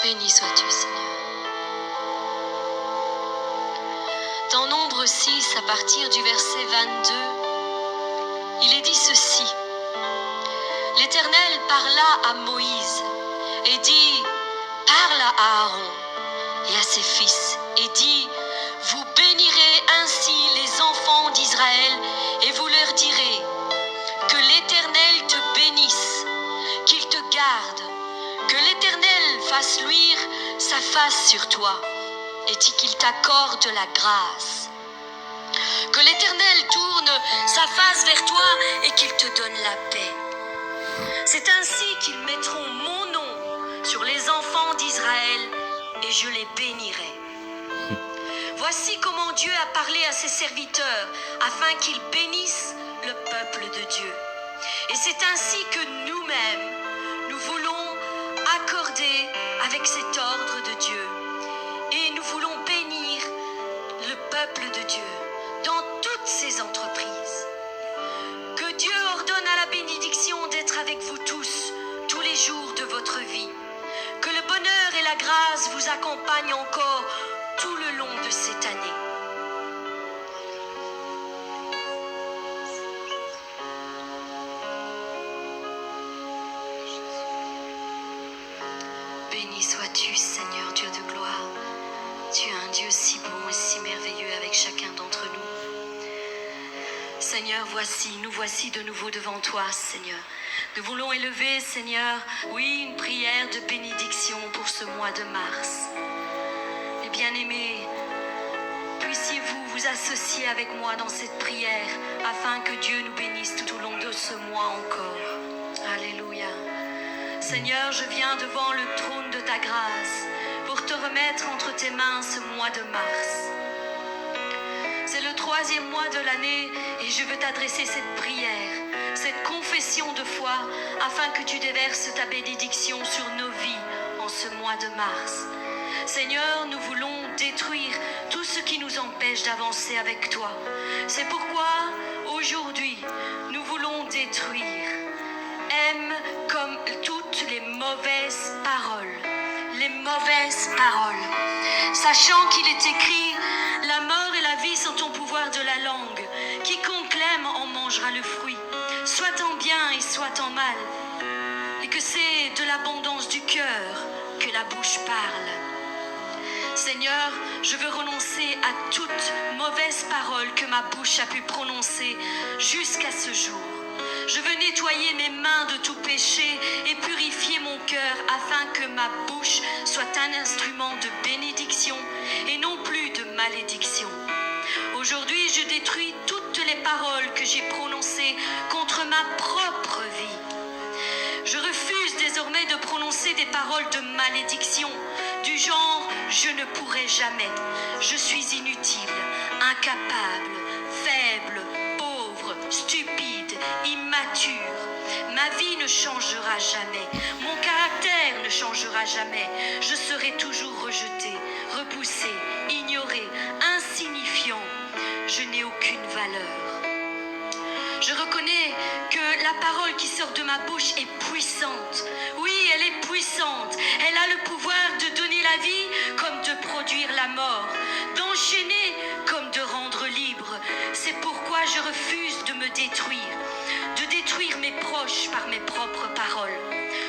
Béni sois-tu, Seigneur. Dans Nombre 6, à partir du verset 22, il est dit ceci. L'Éternel parla à Moïse et dit, parle à Aaron et à ses fils et dit, vous bénirez ainsi les enfants d'Israël et vous leur direz, que l'Éternel te bénisse, qu'il te garde, que l'Éternel fasse luire sa face sur toi et qu'il t'accorde la grâce. Que l'Éternel tourne sa face vers toi et qu'il te donne la paix. C'est ainsi qu'ils mettront mon nom sur les enfants d'Israël et je les bénirai. Voici comment Dieu a parlé à ses serviteurs afin qu'ils bénissent le peuple de Dieu. Et c'est ainsi que nous-mêmes, nous voulons accorder avec cet ordre de Dieu. Et nous voulons bénir le peuple de Dieu dans toutes ses entreprises. Que Dieu ordonne à la bénédiction d'être avec vous tous les jours de votre vie. Que le bonheur et la grâce vous accompagnent encore tout le long de cette année. Béni sois-tu, Seigneur Dieu de gloire. Tu es un Dieu si bon et si merveilleux avec chacun d'entre nous. Seigneur, nous voici de nouveau devant toi, Seigneur. Nous voulons élever, Seigneur, oui, une prière de bénédiction pour ce mois de mars. Et bien-aimés, puissiez-vous vous associer avec moi dans cette prière afin que Dieu nous bénisse tout au long de ce mois encore. Alléluia. Seigneur, je viens devant le trône de ta grâce pour te remettre entre tes mains ce mois de mars. C'est le 3e mois de l'année et je veux t'adresser cette prière, cette confession de foi afin que tu déverses ta bénédiction sur nos vies en ce mois de mars. Seigneur, nous voulons détruire tout ce qui nous empêche d'avancer avec toi. C'est pourquoi aujourd'hui, nous voulons détruire. Aime comme toutes les mauvaises paroles. Les mauvaises paroles. Sachant qu'il est écrit, la mort et la vie sont au pouvoir de la langue. Quiconque l'aime en mangera le fruit, soit en bien et soit en mal. Et que c'est de l'abondance du cœur que la bouche parle. Seigneur, je veux renoncer à toute mauvaise parole que ma bouche a pu prononcer jusqu'à ce jour. Je veux nettoyer mes mains de tout péché et purifier mon cœur afin que ma bouche soit un instrument de bénédiction et non plus de malédiction. Aujourd'hui, je détruis toutes les paroles que j'ai prononcées contre ma propre vie. Je refuse désormais de prononcer des paroles de malédiction, du genre « je ne pourrai jamais »,« je suis inutile »,« incapable »,« faible »,« pauvre »,« stupide »,« immature ». Ma vie ne changera jamais, mon caractère ne changera jamais. Je serai toujours rejeté, repoussé, ignoré, insignifiant. Je n'ai aucune valeur. Je reconnais que la parole qui sort de ma bouche est puissante. Oui, elle est puissante. Elle a le pouvoir de donner la vie comme de produire la mort, d'enchaîner comme de rendre libre. C'est pourquoi je refuse de me détruire, de détruire mes proches par mes propres paroles.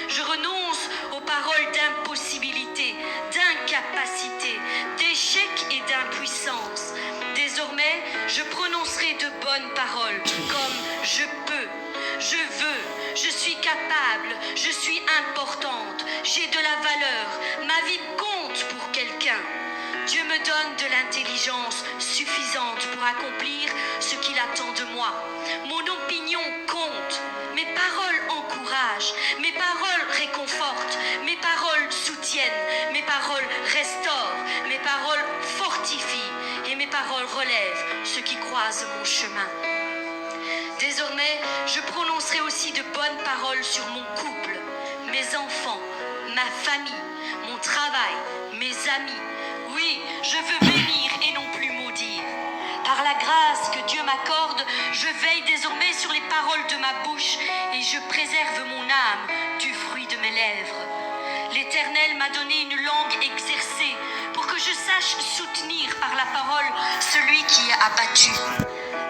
Je renonce aux paroles d'impossibilité, d'incapacité, d'échec et d'impuissance. Désormais, je prononcerai de bonnes paroles comme « je peux »,« je veux »,« je suis capable »,« je suis importante »,« j'ai de la valeur »,« ma vie compte pour quelqu'un ». Dieu me donne de l'intelligence suffisante pour accomplir ce qu'il attend de moi. Mon opinion compte, mes paroles encouragent, mes paroles réconfortent, mes paroles soutiennent, mes paroles restaurent, mes paroles fortifient et mes paroles relèvent ceux qui croisent mon chemin. Désormais, je prononcerai aussi de bonnes paroles sur mon couple, mes enfants, ma famille, mon travail, mes amis. Oui, je veux bénir et non plus maudire. Par la grâce que Dieu m'accorde, je veille désormais sur les paroles de ma bouche et je préserve mon âme du fruit de mes lèvres. L'Éternel m'a donné une langue exercée pour que je sache soutenir par la parole celui qui est abattu.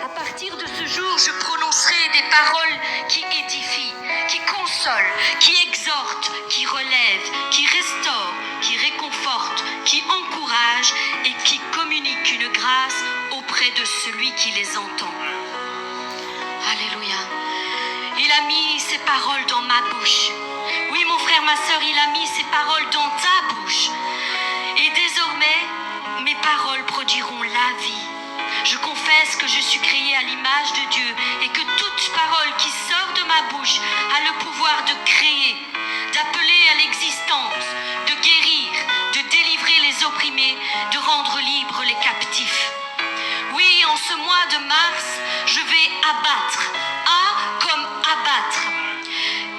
À partir de ce jour, je prononcerai des paroles qui édifient, qui consolent, qui exhortent, qui relèvent, qui restaurent, qui réconfortent, qui encouragent et qui communiquent une grâce auprès de celui qui les entend. Alléluia. Il a mis ses paroles dans ma bouche. Oui, mon frère, ma sœur, il a mis ses paroles dans ta bouche. Et désormais, mes paroles produiront la vie. Je confesse que je suis créée à l'image de Dieu et que toute parole qui sort de ma bouche a le pouvoir de créer, d'appeler à l'existence, de guérir, de délivrer les opprimés, de rendre libres les captifs. Oui, en ce mois de mars, je vais abattre, comme abattre.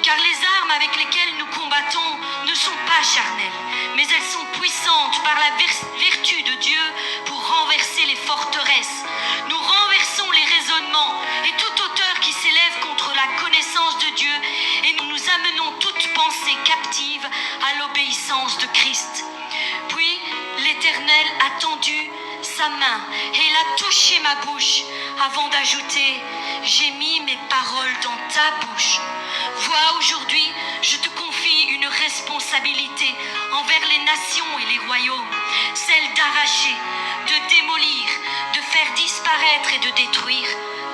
Car les armes avec lesquelles nous combattons ne sont pas charnelles, mais elles sont puissantes par la vertu de Dieu pour renverser les forteresses. Nous renversons les raisonnements et toute hauteur qui s'élève contre la connaissance de Dieu et nous amenons toute pensée captive à l'obéissance de Christ. Puis l'Éternel a tendu sa main et il a touché ma bouche avant d'ajouter « J'ai mis mes paroles dans ta bouche ». Vois, aujourd'hui, je te confie une responsabilité envers les nations et les royaumes, celle d'arracher, de démolir, de faire disparaître et de détruire,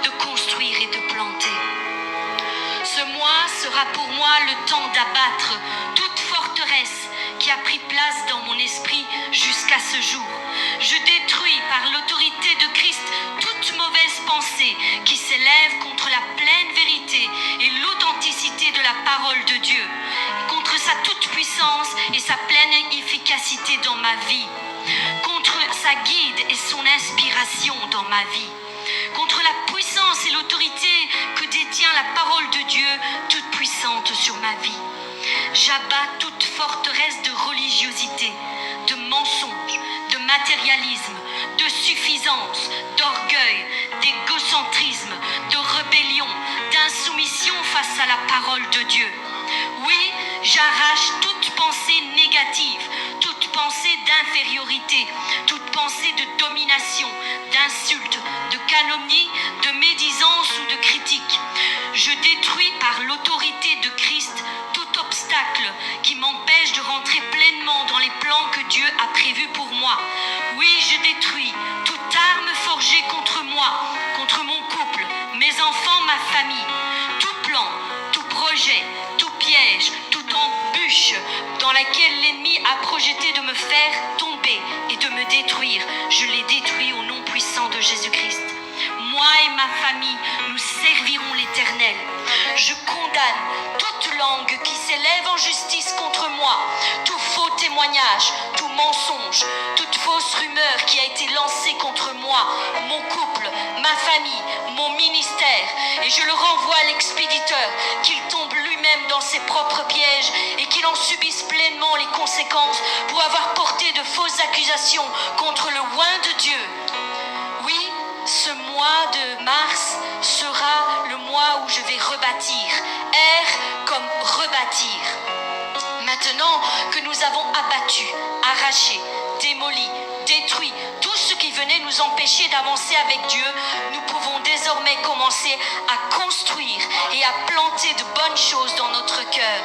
de construire et de planter. Ce mois sera pour moi le temps d'abattre toute forteresse qui a pris place dans mon esprit jusqu'à ce jour. Je détruis par l'autorité de Christ toute mauvaise pensée qui s'élève contre la pleine vérité et l'authenticité de la parole de Dieu, contre sa toute-puissance et sa pleine efficacité dans ma vie, contre sa guide et son inspiration dans ma vie, contre la puissance et l'autorité que détient la parole de Dieu toute puissante sur ma vie. J'abats toute forteresse de religiosité, de mensonge, de matérialisme, de suffisance, d'orgueil, d'égocentrisme, de rébellion, d'insoumission face à la parole de Dieu. Oui, j'arrache toute pensée négative, toute pensée d'infériorité, toute pensée de domination, d'insulte, de calomnie, de médisance ou de critique. Je détruis par l'autorité de Christ tout obstacle qui m'empêche de rentrer pleinement dans les plans que Dieu a prévus pour moi. Oui, je détruis toute arme forgée contre moi, contre mon couple, mes enfants, ma famille, tout plan, tout projet, tout piège, toute embûche dans laquelle l'ennemi a projeté de me faire tomber et de me détruire. Je les détruis au nom puissant de Jésus-Christ. Moi et ma famille, nous servirons l'Éternel. Je condamne toute langue qui s'élève en justice contre moi, tout faux témoignage, tout mensonge, toute fausse rumeur qui a été lancée contre moi, mon couple, ma famille, mon ministère. Et je le renvoie à l'expéditeur, qu'il tombe lui-même dans ses propres pièges et qu'il en subisse pleinement les conséquences pour avoir porté de fausses accusations contre le oint de Dieu. Oui, ce mois de mars sera le mois où je vais rebâtir. Comme rebâtir. Maintenant que nous avons abattu, arraché, démoli, détruit tout ce qui venait nous empêcher d'avancer avec Dieu, nous pouvons désormais commencer à construire et à planter de bonnes choses dans notre cœur.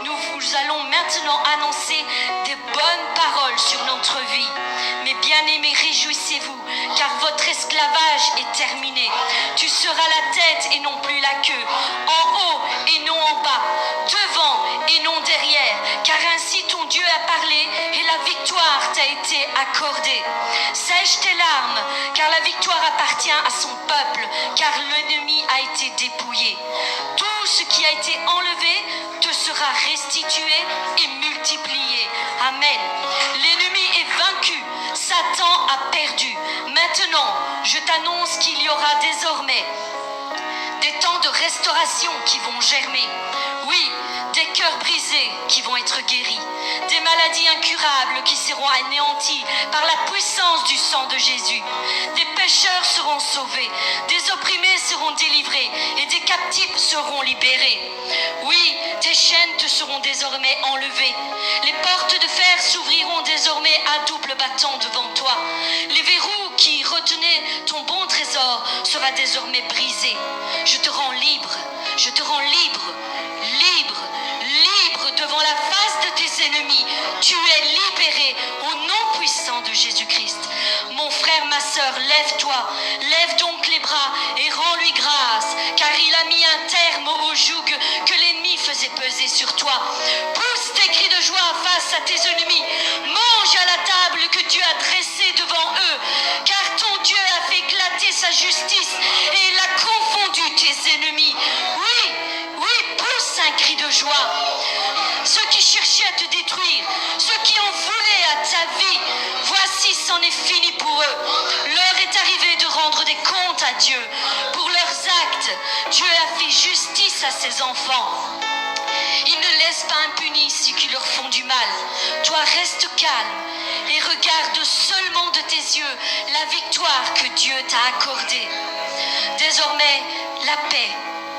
Nous allons maintenant annoncer des bonnes paroles sur notre vie. Mes bien-aimés, réjouissez-vous, car votre esclavage est terminé. Tu seras la tête et non plus la queue, en haut et non en bas, devant et non derrière, car ainsi ton Dieu a parlé et la victoire t'a été accordée. Sèche tes larmes, car la victoire appartient à son peuple, car l'ennemi a été dépouillé. Tout ce qui a été enlevé te sera restitué et multiplié. Amen. L'ennemi est vaincu, Satan a perdu. Maintenant, je t'annonce qu'il y aura désormais des temps de restauration qui vont germer. Oui, des cœurs brisés qui vont être guéris, des maladies incurables qui seront anéanties par la puissance du sang de Jésus. Des pécheurs seront sauvés, des opprimés seront délivrés et des captifs seront libérés. Oui, Tes chaînes te seront désormais enlevées. Les portes de fer s'ouvriront désormais à double battant devant toi. Les verrous qui retenaient ton bon trésor sera désormais brisé. Je te rends libre, je te rends libre, libre, libre devant la face de tes ennemis. Tu es libéré au nom puissant de Jésus-Christ. Mon frère, ma sœur, lève-toi, lève donc les bras et rends-lui grâce, car il a mis un terme au joug que l'ennemi faisait peser sur toi. Pousse tes cris de joie face à tes ennemis. Mange à la table que Dieu a dressée devant eux, car ton Dieu a fait éclater sa justice et il a confondu tes ennemis. Oui, oui, pousse un cri de joie. Ceux qui cherchaient à te détruire, ceux qui en voulaient à ta vie, voici c'en est fini pour eux. L'heure est arrivée de rendre des comptes à Dieu. Pour leurs actes, Dieu a fait justice à ses enfants. Il ne laisse pas impunis ceux qui leur font du mal. Toi, reste calme et regarde seulement de tes yeux la victoire que Dieu t'a accordée. Désormais, la paix,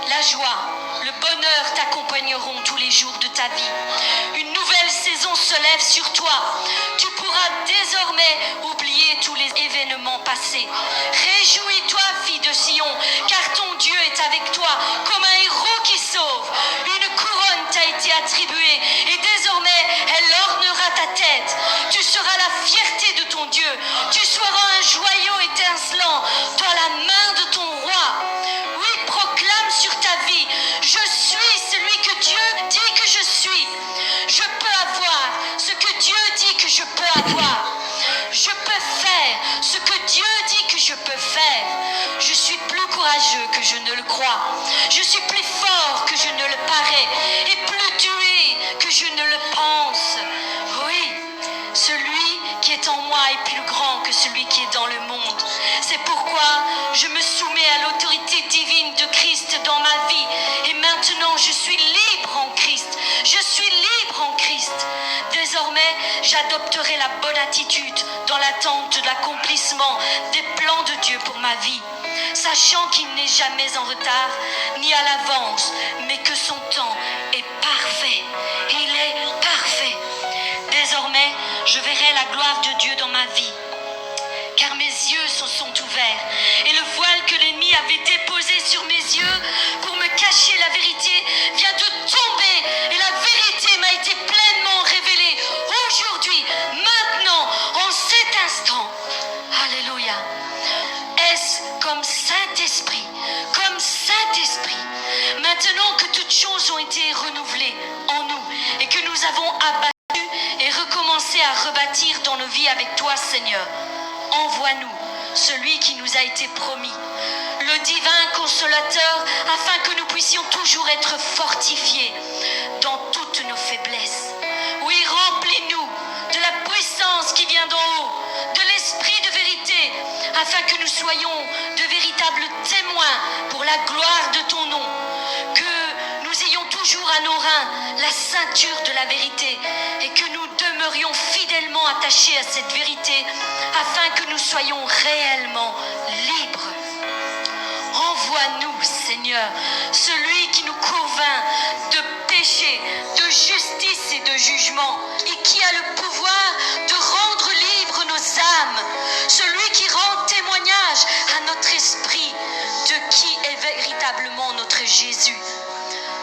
la joie, le bonheur t'accompagneront tous les jours de ta vie. Une nouvelle saison se lève sur toi. Tu pourras désormais oublier tous les événements passés. Réjouis-toi, fille de Sion, car ton Dieu est avec toi comme un héros qui sauve. Une couronne t'a été attribuée et désormais elle ornera ta tête. Tu seras la fierté de ton Dieu. Tu seras un joyau étincelant dans la main de ton roi. Oui, proclame sur ta vie: je suis celui que Dieu dit que je suis. Je peux avoir ce que Dieu dit que je peux avoir. Je peux faire ce que Dieu dit que je peux faire. Je suis plus courageux que je ne le crois. Je suis plus fort que je ne le parais et plus doué que je ne le pense. Oui, celui qui est en moi est plus grand que celui qui est dans le monde. C'est pourquoi je me soumets à l'autorité divine de Christ dans ma vie. Et maintenant, je suis libre en Christ. Je suis libre en Christ. Désormais, j'adopterai la bonne attitude dans l'attente de l'accomplissement des plans de Dieu pour ma vie, sachant qu'il n'est jamais en retard ni à l'avance, mais que son temps est parfait. Il est parfait. Désormais, je verrai la gloire de Dieu dans ma vie, car mes yeux se sont ouverts et le voile que l'ennemi avait déposé sur mes yeux pour me cacher la vérité vient de tomber et la vérité m'a été pleinement révélée aujourd'hui, maintenant, en cet instant. Alléluia. Est-ce comme Saint-Esprit, maintenant que toutes choses ont été renouvelées en nous et que nous avons abattu et recommencé à rebâtir dans nos vies avec toi, Seigneur, envoie-nous celui qui nous a été promis, le divin consolateur, afin que nous puissions toujours être fortifiés dans toutes nos faiblesses. Oui, remplis-nous de la puissance qui vient d'en haut, de l'esprit de vérité, afin que nous soyons de véritables témoins pour la gloire de ton nom, que nous ayons toujours à nos reins la ceinture de la vérité et que nous demeurions fidèlement attachés à cette vérité afin que nous soyons réellement libres. Envoie-nous, Seigneur, celui qui nous convainc de péché, de justice et de jugement, et qui a le pouvoir de rendre libres nos âmes, celui qui rend témoignage à notre esprit de qui est véritablement notre Jésus.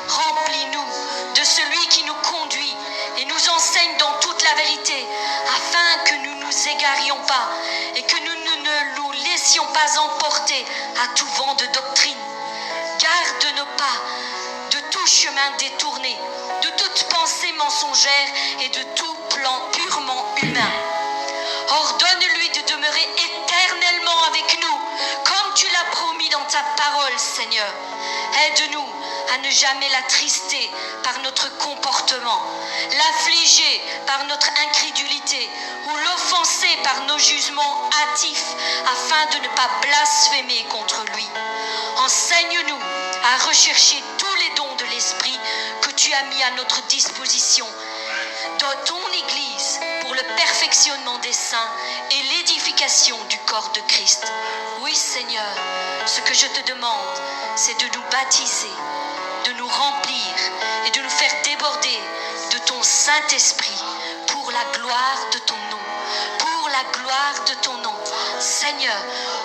Remplis-nous de celui qui nous conduit et nous enseigne dans toute la vérité, afin que nous ne nous égarions pas et que nous ne nous laissions pas emporter à tout vent de doctrine. Garde nos pas de tout chemin détourné, de toute pensée mensongère et de tout plan purement humain. Ordonne-lui de demeurer éternellement avec nous, comme tu l'as promis dans ta parole, Seigneur. Aide-nous à ne jamais l'attrister par notre comportement, l'affliger par notre incrédulité ou l'offenser par nos jugements hâtifs, afin de ne pas blasphémer contre lui. Enseigne-nous à rechercher tous les dons de l'Esprit que tu as mis à notre disposition dans ton Église pour le perfectionnement des saints et l'édification du corps de Christ. Oui, Seigneur, ce que je te demande, c'est de nous baptiser, de nous remplir et de nous faire déborder de ton Saint-Esprit pour la gloire de ton nom. Pour la gloire de ton nom. Seigneur,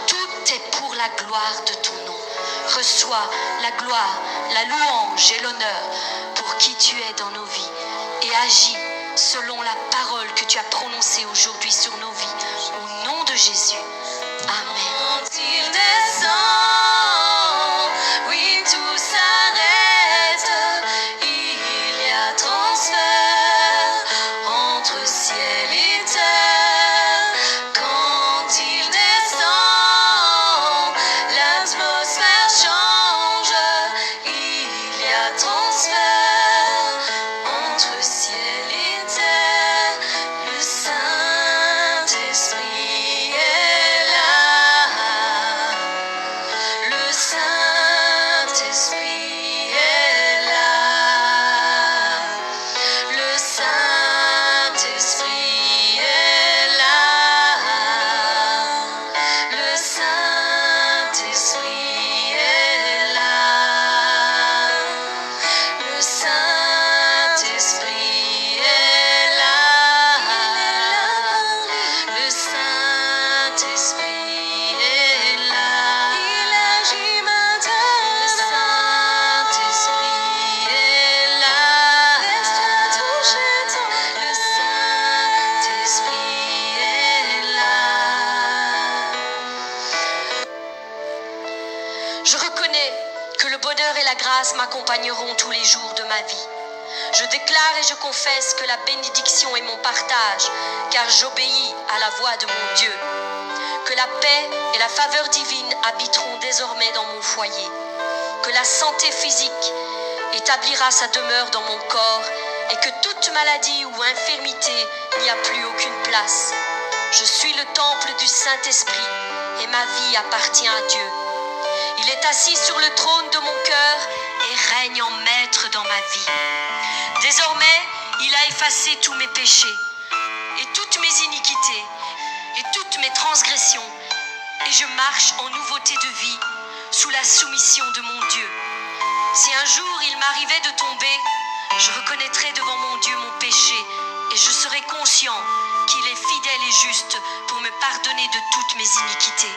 tout est pour la gloire de ton nom. Reçois la gloire, la louange et l'honneur pour qui tu es dans nos vies et agis selon la parole que tu as prononcée aujourd'hui sur nos vies. Au nom de Jésus. Amen. Quand il descend, oui, tout s'arrête. Il y a transfert entre ciel et terre. Quand il descend, l'atmosphère change. Il y a transfert entre ciel et terre. Le Saint-Esprit est là. Le Saint-Esprit est là. Le Saint-Esprit est là. Le Saint-Esprit est là. Le Saint-Esprit est là. Le Saint-Esprit est là. Il agit maintenant. Le Saint-Esprit est là. Laisse-toi toucher ton. Le Saint-Esprit est là. Je reconnais que le bonheur et la grâce m'accompagneront tous les jours de ma vie. Je déclare et je confesse que la bénédiction est mon partage, car j'obéis à la voix de mon Dieu. Que la paix et la faveur divine habiteront désormais dans mon foyer. Que la santé physique établira sa demeure dans mon corps et que toute maladie ou infirmité n'y a plus aucune place. Je suis le temple du Saint-Esprit et ma vie appartient à Dieu. Il est assis sur le trône de mon cœur et règne en maître dans ma vie. Désormais, il a effacé tous mes péchés et toutes mes iniquités et toutes mes transgressions, et je marche en nouveauté de vie sous la soumission de mon Dieu. Si un jour il m'arrivait de tomber, je reconnaîtrai devant mon Dieu mon péché et je serai conscient qu'il est fidèle et juste pour me pardonner de toutes mes iniquités.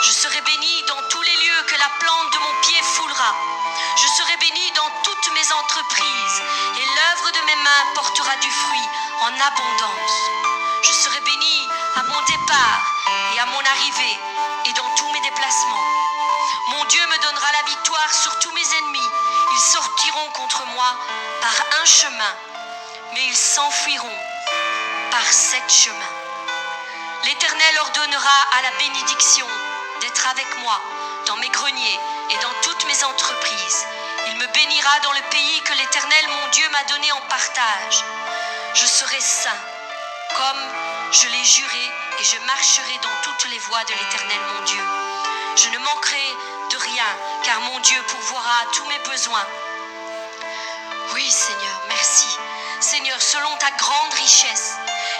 Je serai béni dans tous les lieux que la plante de mon pied foulera. Je serai béni dans toutes mes entreprises et l'œuvre de mes mains portera du fruit en abondance. Je serai béni à mon départ et à mon arrivée et dans tous mes déplacements. Mon Dieu me donnera la victoire sur tous mes ennemis. Ils sortiront contre moi par un chemin, mais ils s'enfuiront par 7 chemins. L'Éternel ordonnera à la bénédiction d'être avec moi dans mes greniers et dans toutes mes entreprises. Il me bénira dans le pays que l'Éternel mon Dieu m'a donné en partage. Je serai saint, comme je l'ai juré, et je marcherai dans toutes les voies de l'Éternel mon Dieu. Je ne manquerai de rien, car mon Dieu pourvoira à tous mes besoins. Oui, Seigneur, merci. Seigneur, selon ta grande richesse,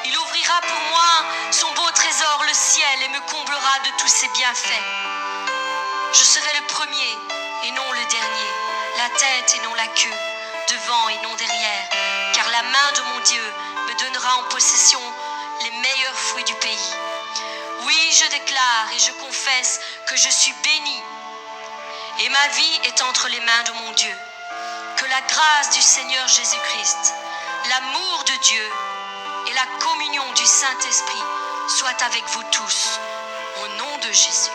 il ouvrira pour moi son beau trésor, le ciel, et me comblera de tous ses bienfaits. Je serai le premier et non le dernier, la tête et non la queue, devant et non derrière, car la main de mon Dieu me donnera en possession les meilleurs fruits du pays. Oui, je déclare et je confesse que je suis béni et ma vie est entre les mains de mon Dieu. Que la grâce du Seigneur Jésus-Christ, l'amour de Dieu et la communion du Saint-Esprit soient avec vous tous, au nom de Jésus.